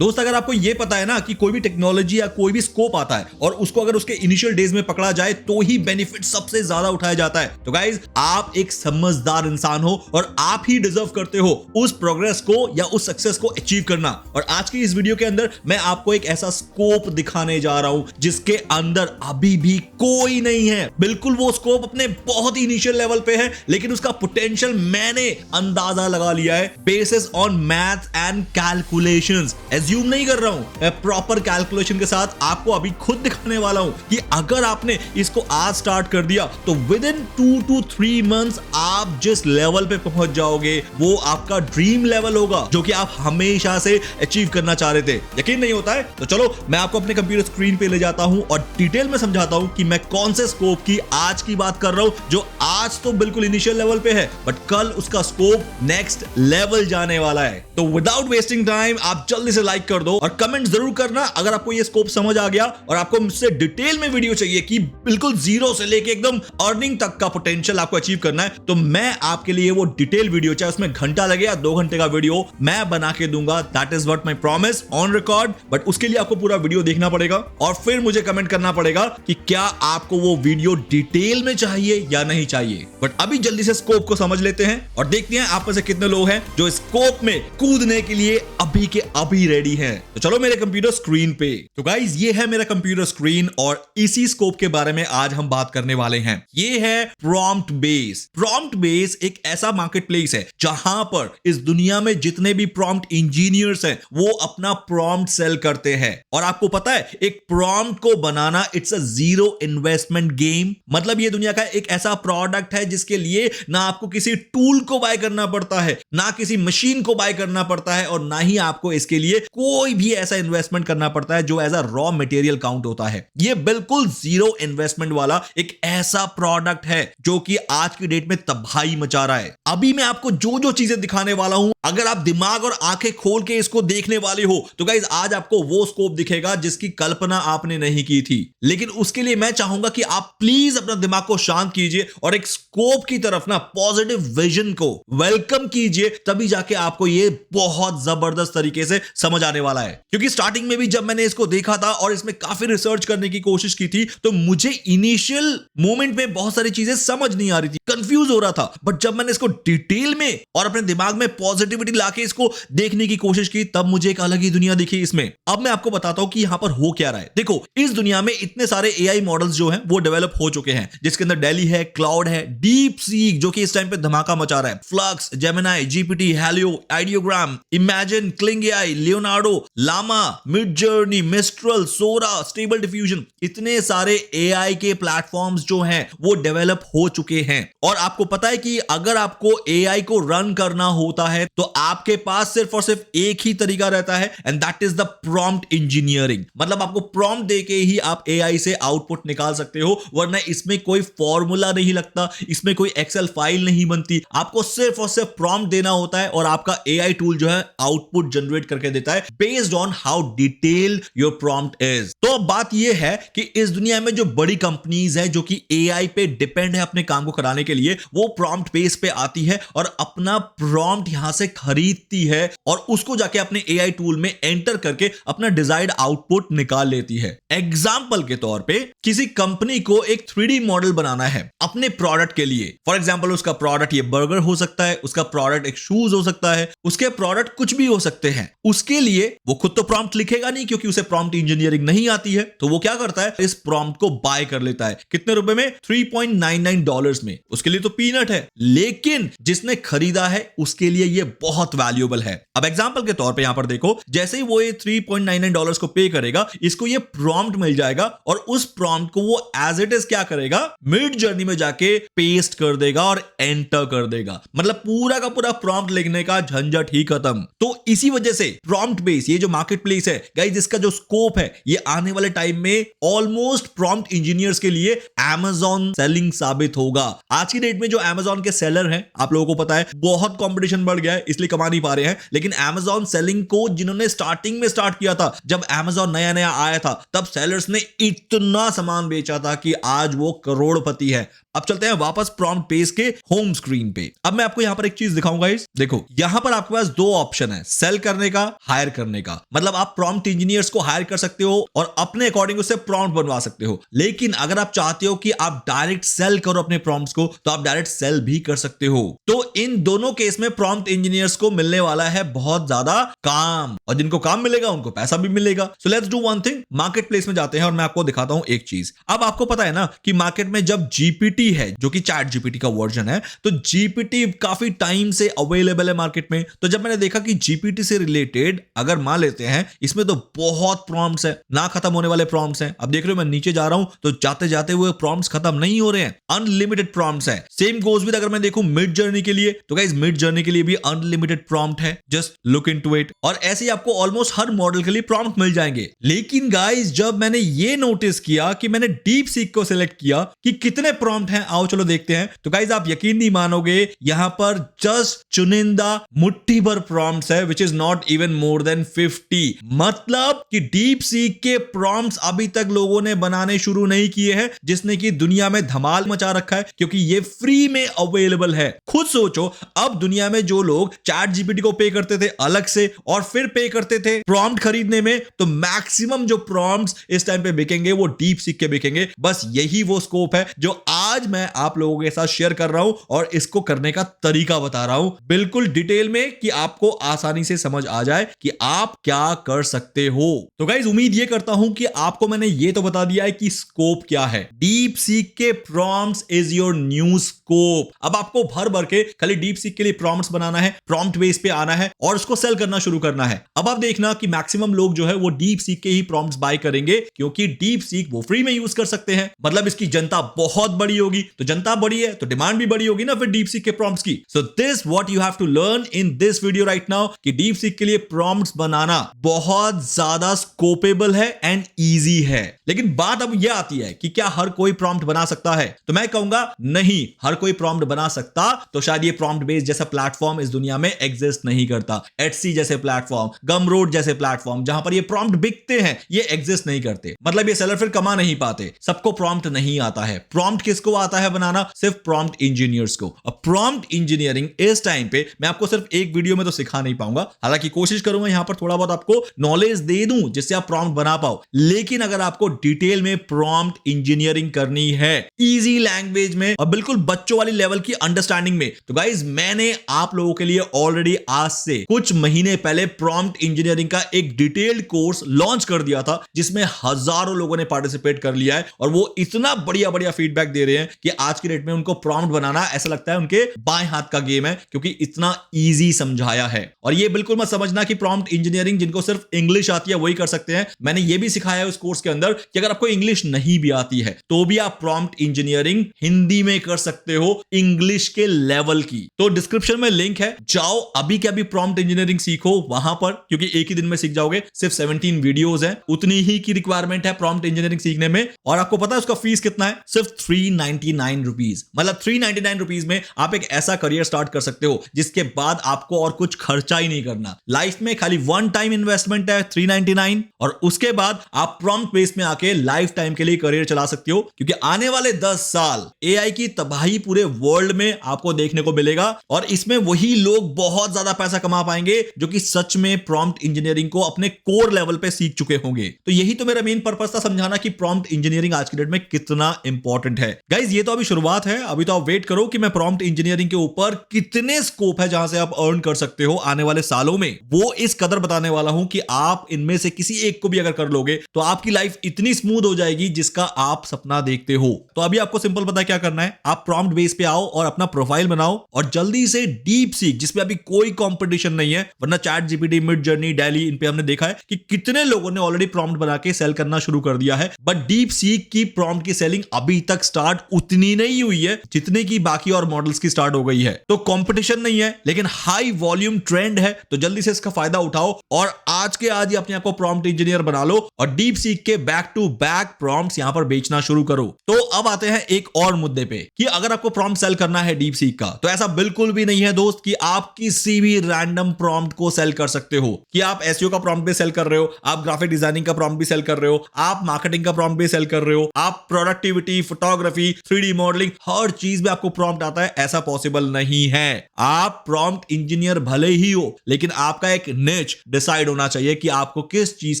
दोस्त अगर आपको ये पता है ना कि कोई भी टेक्नोलॉजी या कोई भी स्कोप आता है और उसको अगर उसके इनिशियल डेज में पकड़ा जाए तो ही बेनिफिट सबसे ज्यादा उठाया जाता है। तो गाइज आप एक समझदार इंसान हो और आप ही डिजर्व करते हो उस प्रोग्रेस को या उस सक्सेस को अचीव करना। और आज की इस वीडियो के अंदर मैं आपको एक ऐसा स्कोप दिखाने जा रहा हूं जिसके अंदर अभी भी कोई नहीं है। बिल्कुल वो स्कोप अपने बहुत ही इनिशियल लेवल पे है, लेकिन उसका पोटेंशियल मैंने अंदाजा लगा लिया है basis on math and calculations. Assume नहीं कर रहा हूं, मैं प्रॉपर कैलकुलेशन के साथ आपको अभी खुद दिखाने वाला हूं कि अगर आपने इसको आज स्टार्ट कर दिया तो विद इन 2 to 3 मंथ्स आप जिस लेवल पे पहुंच जाओगे वो आपका ड्रीम लेवल होगा जो कि आप हमेशा से अचीव करना चाह रहे थे। यकीन नहीं होता है तो चलो मैं आपको अपने कंप्यूटर स्क्रीन पे ले जाता हूं और डिटेल में समझाता हूं कि मैं कौन से स्कोप की आज की बात कर रहा हूं जो आज तो बिल्कुल इनिशियल लेवल पे है बट कल उसका स्कोप नेक्स्ट लेवल जाने वाला है। तो विदाउट वेस्टिंग टाइम आप जल्दी से लाइक कर दो और कमेंट जरूर करना अगर आपको ये स्कोप समझ आ गया और आपको मुझसे डिटेल में वीडियो चाहिए कि बिल्कुल जीरो से लेके एकदम अर्निंग तक का पोटेंशियल आपको अचीव करना है तो मैं आपके लिए वो डिटेल वीडियो, चाहे उसमें घंटा लगे या 2 घंटे का वीडियो, मैं बना के दूंगा। That is what my promise on record. But उसके लिए आपको पूरा वीडियो देखना पड़ेगा और फिर मुझे कमेंट करना पड़ेगा कि क्या आपको वो वीडियो डिटेल में चाहिए या नहीं चाहिए। बट अभी जल्दी से स्कोप को समझ लेते हैं और देखते हैं आप में से कितने लोग हैं जो स्कोप में कूदने के लिए अभी के अभी रेडी हैं। तो चलो मेरे कंप्यूटर स्क्रीन पे। तो गाइस ये है मेरा कंप्यूटर स्क्रीन और इसी स्कोप के बारे में आज हम बात करने वाले हैं। ये है प्रॉम्प्ट बेस। प्रॉम्प्ट बेस एक ऐसा मार्केट प्लेस है जहां पर इस दुनिया में जितने भी प्रॉम्प्ट इंजीनियर्स हैं वो अपना प्रॉम्प्ट सेल करते हैं। और आपको पता है एक प्रॉम्प्ट को बनाना it's a zero investment game. मतलब ये दुनिया का एक ऐसा प्रोडक्ट है जिसके लिए ना आपको किसी टूल को बाय करना पड़ता है, ना किसी मशीन को बाय करना पड़ता है और ना ही आपको इसके लिए कोई भी ऐसा इन्वेस्टमेंट करना पड़ता है जो as a raw material count होता है। ये बिल्कुल जीरो इन्वेस्टमेंट वाला एक ऐसा प्रोडक्ट है जो कि आज की डेट में तबाही मचा रहा है। अभी मैं आपको जो जो चीजें दिखाने वाला हूं अगर आप दिमाग और आंखें खोल के इसको देखने वाले हो तो गाइस आज आपको वो स्कोप दिखेगा जिसकी कल्पना आपने नहीं की थी। लेकिन उसके लिए मैं चाहूंगा कि आप प्लीज अपना दिमाग को शांत कीजिए और एक स्कोप की तरफ ना पॉजिटिव विजन को वेलकम कीजिए, तभी जाके आपको ये बहुत जबरदस्त तरीके से समझ आने वाला है। क्योंकि स्टार्टिंग में भी जब मैंने इसको देखा था और इसमें काफी रिसर्च करने की कोशिश की थी तो मुझे इनिशियल मोमेंट में बहुत सारी चीजें समझ नहीं आ रही थी, कंफ्यूज हो रहा था। बट जब मैंने इसको डिटेल में और अपने दिमाग में पॉजिटिविटी लाके इसको देखने की कोशिश की तब मुझे एक अलग ही दुनिया दिखी इसमें। अब मैं आपको बताता हूं कि यहां पर हो क्या रहा है। देखो इस दुनिया में इतने सारे एआई मॉडल्स जो हैं वो डेवलप हो चुके हैं जिसके अंदर डेली है, क्लाउड है, डीप सीक जो कि इस टाइम पे धमाका मचा रहा है, फ्लक्स, जेमिनी, जीपीटी, हेलियो, Ideogram, Imagen, Kling AI, Leonardo, Llama, Midjourney, Mistral, Sora, Stable Diffusion, इतने सारे एआई के प्लेटफॉर्म्स जो हैं वो डेवलप हो चुके हैं। और आपको पता है कि अगर आपको एआई को रन करना होता है तो आपके पास सिर्फ और सिर्फ एक ही तरीका रहता है and that is the prompt engineering. मतलब आपको प्रॉम्प्ट देके ही आप एआई से आउटपुट निकाल सकते हो, वरना इसमें कोई फॉर्मूला नहीं लगता, इसमें कोई एक्सेल फाइल नहीं बनती। आपको सिर्फ और सिर्फ प्रॉम्प्ट देना होता है और आपका एआई टूल जो है आउटपुट जनरेट करके देता है based on how detail your prompt is. तो अब बात यह है कि इस दुनिया में जो बड़ी कंपनीज है जो कि एआई पे डिपेंड है अपने काम को कराने के लिए, वो प्रॉम्प्ट बेस पे आती है और अपना प्रॉम्प्ट यहां से खरीदती है और उसको जाके अपने एआई टूल में एंटर करके अपना डिजायर्ड आउटपुट निकाल लेती है। एग्जांपल के तौर पे किसी कंपनी को एक 3D मॉडल बनाना है अपने प्रोडक्ट के लिए। फॉर एग्जांपल उसका प्रोडक्ट ये बर्गर हो सकता है, उसका प्रोडक्ट एक शूज हो सकता है, उसके प्रोडक्ट कुछ भी हो सकते हैं। उसके लिए वो खुद तो प्रॉम्प्ट लिखेगा नहीं क्योंकि उसे प्रॉम्प्ट इंजीनियरिंग नहीं आती है, तो वो क्या करता है इस प्रॉम्प्ट को बाय कर लेता है। कितने रुपए में? $3.99 में। उसके लिए तो पीनट है, लेकिन जिसने खरीदा है उसके लिए ये बहुत वैल्यूएबल है। अब एग्जांपल के तौर पे यहां पर देखो, जैसे ही वो ये $3.99 को पे करेगा इसको ये प्रॉम्प्ट मिल जाएगा और उस प्रॉम्प्ट को वो एज इट इज क्या करेगा, मिड जर्नी में जाके पेस्ट कर देगा और एंटर कर देगा। मतलब पूरा का पूरा प्रॉम्प्ट लिखने का झंझट ही खत्म। तो इसी वजह से प्रॉम्प्ट बेस ये जो मार्केट प्लेस है गाइस, इसका जो स्कोप है ये आने वाले टाइम में ऑलमोस्ट प्रॉम्प्ट इंजीनियर्स के लिए Amazon सेलिंग साबित होगा। आज की डेट में जो Amazon के सेलर हैं आप लोगों को पता है बहुत कंपटीशन बढ़ गया है इसलिए कमा नहीं पा रहे हैं, लेकिन Amazon सेलिंग को जिन्होंने स्टार्टिंग में स्टार्ट किया था, जब Amazon नया नया आया था तब सेलर्स ने इतना सामान बेचा था कि आज वो करोड़पति है। अब चलते हैं हैं वापस प्रॉम्प्ट पेज के होम स्क्रीन पे। अब मैं आपको यहां पर एक चीज दिखाऊंगा गाइस, देखो यहां पर आपके पास दो ऑप्शन है, सेल करने का, हायर करने का। मतलब आप प्रॉम्प्ट इंजीनियर्स को हायर कर सकते हो और अपने अकॉर्डिंग उससे प्रॉम्प्ट बनवा सकते हो। लेकिन अगर आप चाहते हो कि आप डायरेक्ट सेल करो अपने प्रॉम्प्ट्स को, तो आप डायरेक्ट सेल भी कर सकते हो। तो इन दोनों केस में प्रॉम्प्ट इंजीनियर्स को मिलने वाला है बहुत ज्यादा काम, और जिनको काम मिलेगा उनको पैसा भी मिलेगा। So let's do one thing, market place में जाते हैं और मैं आपको दिखाता हूं एक चीज। अब आपको पता है ना कि मार्केट में जब जीपीटी है, जो कि चैट जीपीटी का वर्जन है, तो जीपीटी काफी टाइम से अवेलेबल है मार्केट में। तो जब मैंने देखा कि जीपीटी से रिलेटेड अगर मान लेते हैं, इसमें तो बहुत प्रॉम्प्ट्स है, ना खत्म होने वाले प्रॉम्प्ट्स हैं। अब देख रहे हो मैं नीचे जा रहा हूं तो जाते जाते हुए प्रॉम्प्ट्स खत्म नहीं हो रहे हैं, अनलिमिटेड प्रॉम्प्ट्स है। सेम गोज विद अगर मैं देखूं मिड जर्नी के लिए, तो गाइस मिड जर्नी के लिए भी अनलिमिटेड प्रॉम्प्ट है, जस्ट लुक इनटू इट। और ऐसे ही आपको ऑलमोस्ट हर मॉडल के लिए प्रॉम्प्ट मिल जाएंगे। लेकिन गाइस जब मैंने ये नोटिस किया कि मैंने डीप सीक को सिलेक्ट किया कि कितने प्रॉम्प्ट हैं, आओ चलो देखते हैं। तो गाइस आप यकीन नहीं मानोगे, यहां पर जस्ट चुनिंदा मुट्ठी भर प्रॉम्प्ट्स है, which is not even more than 50। मतलब कि डीप सीक के प्रॉम्प्ट्स अभी तक लोगों ने बनाने शुरू नहीं किए हैं, जिसने कि दुनिया में धमाल मचा रखा है, क्योंकि ये फ्री में अवेलेबल है। खुद सोचो, अब दुनिया में जो लोग चैट जीपीटी को पे करते थे अलग से और फिर पे करते थे प्रॉम्प्ट खरीदने में, तो मैक्सिमम जो प्रॉम्प्ट्स इस टाइम पे बिकेंगे वो डीप सीक के बिकेंगे। बस यही वो स्कोप है जो आज मैं आप लोगों के साथ शेयर कर रहा हूं और इसको करने का तरीका बता रहा हूं बिल्कुल डिटेल में, कि आपको आसानी से समझ आ जाए कि आप क्या कर सकते हो। तो गाइस उम्मीद ये करता हूं कि आपको मैंने ये तो बता दिया है कि स्कोप क्या है। डीप सीक के prompts is your new scope. अब आपको भर भर के खाली डीप सीक के लिए प्रॉम्प्ट्स बनाना है, प्रॉम्प्ट बेस पे आना है और उसको सेल करना शुरू करना है। अब आप देखना कि मैक्सिमम लोग जो है वो डीप सीक के ही प्रॉम्प्ट्स बाय करेंगे, क्योंकि डीप सीक वो फ्री में यूज कर सकते हैं। मतलब इसकी जनता बहुत बड़ी होगी, तो जनता बड़ी है तो डिमांड भी बड़ी होगी ना फिर डीप सीक के प्रॉम्प्ट्स की। So this what you have to learn in this video right now, कि डीप सीक के लिए प्रॉम्प्ट्स बनाना बहुत ज्यादा स्कोपेबल है एंड ईजी है। लेकिन बात अब यह आती है कि क्या हर कोई प्रॉम्प्ट बना सकता है? तो मैं कहूंगा नहीं, हर कोई प्रॉम्प्ट बना सकता तो शायद ये प्रॉम्प्ट बेस्ड जैसा प्लेटफॉर्म इस दुनिया में एग्जिस्ट नहीं करता। एटसी जैसे प्लेटफॉर्म, गमरोड जैसे प्लेटफॉर्म, जहां पर ये प्रॉम्प्ट बिकते हैं, ये एग्जिस्ट नहीं करते। मतलब ये सेलर फिर कमा नहीं पाते। सबको प्रॉम्प्ट नहीं आता है। प्रॉम्प्ट किसको आता है बनाना? सिर्फ प्रॉम्प्ट इंजीनियर्स को। अब प्रॉम्प्ट इंजीनियरिंग इस टाइम पे मैं आपको सिर्फ एक वीडियो में तो सिखा नहीं पाऊंगा, हालांकि कोशिश करूंगा यहां पर थोड़ा बहुत आपको नॉलेज दे दूं जिससे आप प्रॉम्प्ट बना पाओ। लेकिन अगर आपको डिटेल में प्रॉम्प्ट इंजीनियरिंग करनी है, इजी लैंग्वेज में और बिल्कुल बच्चों वाली लेवल की अंडरस्टैंडिंग में, तो गाइज मैंने आप लोगों के लिए ऑलरेडी आज से कुछ महीने पहले प्रॉम्प्ट इंजीनियरिंग का एक डिटेल्ड कोर्स लॉन्च कर दिया था, जिसमें हजारों लोगों ने पार्टिसिपेट कर लिया है और वो इतना बढ़िया बढ़िया फीडबैक दे रहे हैं कि आज की डेट में उनको प्रॉम्प्ट बनाना ऐसा लगता है उनके बाएं हाथ का गेम है, क्योंकि इतना इजी समझाया है। और ये बिल्कुल मत समझना कि प्रॉम्प्ट इंजीनियरिंग जिनको सिर्फ इंग्लिश आती है वही कर सकते हैं। मैंने ये भी सिखाया है उस कोर्स के अंदर कि अगर आपको इंग्लिश नहीं भी आती है तो भी आप प्रॉम्प्ट इंजीनियरिंग हिंदी में कर सकते हो, इंग्लिश के लेवल की। तो डिस्क्रिप्शन में लिंक है, जाओ अभी के अभी प्रॉम्प्ट इंजीनियरिंग सीखो वहां पर, क्योंकि एक ही दिन में सीख जाओगे। सिर्फ 17 वीडियोस हैं, उतनी ही की रिक्वायरमेंट है प्रॉम्प्ट इंजीनियरिंग सीखने में। और आपको पता है उसका फीस कितना है? सिर्फ 399 रुपीज। मतलब 399 रुपीज में आप एक ऐसा करियर स्टार्ट कर सकते हो जिसके बाद आपको और कुछ खर्चा ही नहीं करना। लाइफ में खाली वन टाइम इन्वेस्टमेंट है 399, और उसके बाद आप प्रॉम्प्ट बेस में आके लाइफ टाइम के लिए करियर चला सकते हो। क्योंकि आने वाले 10 साल एआई की तबाही पूरे वर्ल्ड में आपको देखने को मिलेगा, और इसमें वही लोग बहुत ज्यादा पैसा कमा पाएंगे जो कि सच में प्रॉम्प्ट इंजीनियरिंग को अपने कोर लेवल पे सीख चुके होंगे। तो यही तो मेरा मेन पर्पस था, समझाना कि प्रॉम्प्ट इंजीनियरिंग आज की डेट में कितना इंपॉर्टेंट है। गाइज ये तो अभी शुरुआत है, अभी तो आप वेट करो कि मैं प्रॉम्प्ट इंजीनियरिंग के ऊपर कितने स्कोप है जहां से आप अर्न कर सकते हो आने वाले सालों में, वो इस कदर बताने वाला हूं कि आप इनमें से किसी एक को भी अगर कर लोगे तो आपकी लाइफ इतनी स्मूथ हो जाएगी जिसका आप सपना देखते हो। तो अभी आपको सिंपल पता है क्या करना है, आप प्रॉम्प्ट बेस पे आओ और अपना प्रोफाइल बनाओ और जल्दी से डीप सीक, जिसपे अभी कोई कंपटीशन नहीं है, वरना ChatGPT, Midjourney, Dalle, इन पे हमने देखा है कि कितने लोगों ने ऑलरेडी प्रॉम्प्ट बना के सेल करना शुरू कर दिया है। बट डीप सीक की प्रॉम्प्ट की सेलिंग अभी तक स्टार्ट उतनी नहीं हुई है जितने की बाकी और मॉडल्स की स्टार्ट हो गई है। तो कंपटीशन नहीं है, लेकिन हाई वॉल्यूम ट्रेंड है। तो जल्दी से इसका फायदा उठाओ और आज के आज ही अपने आप को प्रॉम्प्ट इंजीनियर बना लो और डीप सीक के बैक टू बैक प्रॉम्प्ट्स यहां पर बेचना शुरू करो। तो अब आते हैं एक और मुद्दे पे कि अगर आपको प्रॉम्प्ट सेल करना है डीप सीक का, तो ऐसा बिल्कुल भी नहीं है दोस्त कि आप किसी भी रैंडम प्रॉम्प्ट को सेल कर सकते हो। कि आप एसईओ का प्रॉम्प्ट भी सेल कर रहे हो, आप ग्राफिक डिजाइनिंग का प्रॉम्प्ट भी सेल कर रहे हो, आप मार्केटिंग का प्रॉम्प्ट भी सेल कर रहे हो, आप प्रोडक्टिविटी, फोटोग्राफी, 3D मॉडलिंग, हर चीज में आपको प्रॉम्प्ट आता है, ऐसा पॉसिबल नहीं है। आप प्रॉम्प्ट इंजीनियर भले ही हो, लेकिन आपका एक निच डिसाइड होना चाहिए कि आपको किस चीज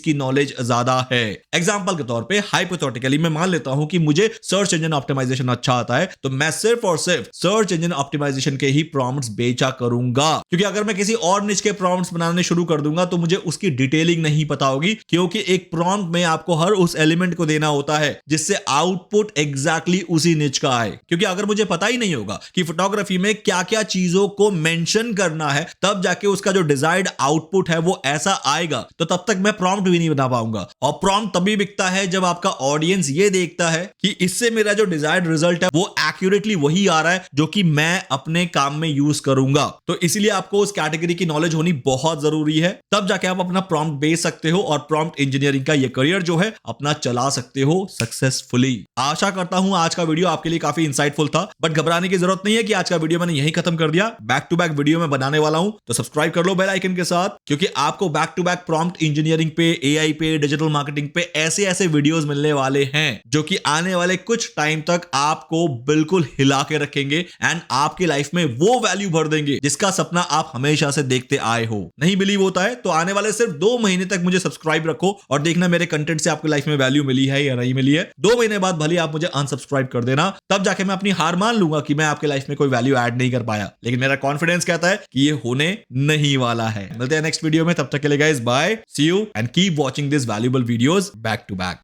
की नॉलेज ज्यादा है। एग्जांपल के तौर पे हाइपोथेटिकली मैं मान लेता हूं कि मुझे सर्च इंजन ऑप्टिमाइजेशन अच्छा आता है, तो मैं सिर्फ और सिर्फ सर्च इंजन ऑप्टिमाइजेशन के ही प्रॉम्प्ट्स बेचा करूंगा, क्योंकि अगर मैं किसी और निच के प्रॉम्प्ट्स बनाने शुरू कर दूंगा तो मुझे उसकी डिटेलिंग नहीं पता होगी, क्योंकि एक प्रॉम्प्ट में आपको हर उस एलिमेंट को देना होता है जिससे आउटपुट एग्जैक्टली उसी निच का आए। क्योंकि अगर मुझे पता ही नहीं होगा कि फोटोग्राफी में क्या क्या चीजों को मेंशन करना है, तब जाके उसका जो डिजायर्ड आउटपुट है वो ऐसा आएगा, तो तब तक मैं प्रॉम्प्ट भी नहीं बना पाऊंगा। और प्रॉम्प्ट तभी बिकता है जब आपका ऑडियंस ये देखता है कि इससे मेरा जो डिजायर्ड रिजल्ट है वो एक्यूरेटली वही आ रहा है जो कि मैं अपने काम में यूज करूंगा। तो इसलिए आपको उस कैटेगरी की नॉलेज होनी बहुत जरूरी है, तब जाके आप अपना प्रॉम्प्ट बेच सकते हो और प्रॉम्प्ट इंजीनियरिंग का ये करियर जो है अपना चला सकते हो सक्सेसफुली। आशा करता हूं आज का वीडियो आपके लिए काफी इंसाइटफुल था, बट घबराने की जरूरत नहीं है कि आज का वीडियो मैंने यही खत्म कर दिया। बैक टू बैक वीडियो मैं बनाने वाला हूं, तो सब्सक्राइब कर लो बेल आइकन के साथ, क्योंकि आपको back to back prompt engineering पे, एआई पे, डिजिटल मार्केटिंग पे ऐसे ऐसे वीडियोस मिलने वाले हैं जो कि आने वाले कुछ टाइम तक आपको बिल्कुल हिला के रखेंगे एंड आपकी लाइफ में वो वैल्यू भर देंगे जिसका सपना आप हमेशा से देखते आए हो। नहीं बिलीव होता है तो आने वाले सिर्फ 2 महीने तक मुझे सब्सक्राइब रखो और देखना मेरे कंटेंट से आपकी लाइफ में वैल्यू मिली है या नहीं मिली है। 2 महीने बाद भले आप मुझे अनसब्सक्राइब कर देना, तब जाके मैं अपनी हार मान लूंगा कि मैं आपके लाइफ में कोई वैल्यू ऐड नहीं कर पाया, लेकिन मेरा कॉन्फिडेंस कहता है कि ये होने नहीं वाला है। मिलते हैं नेक्स्ट वीडियो में, तब तक के लिए guys bye, see you and keep watching this valuable videos back to back.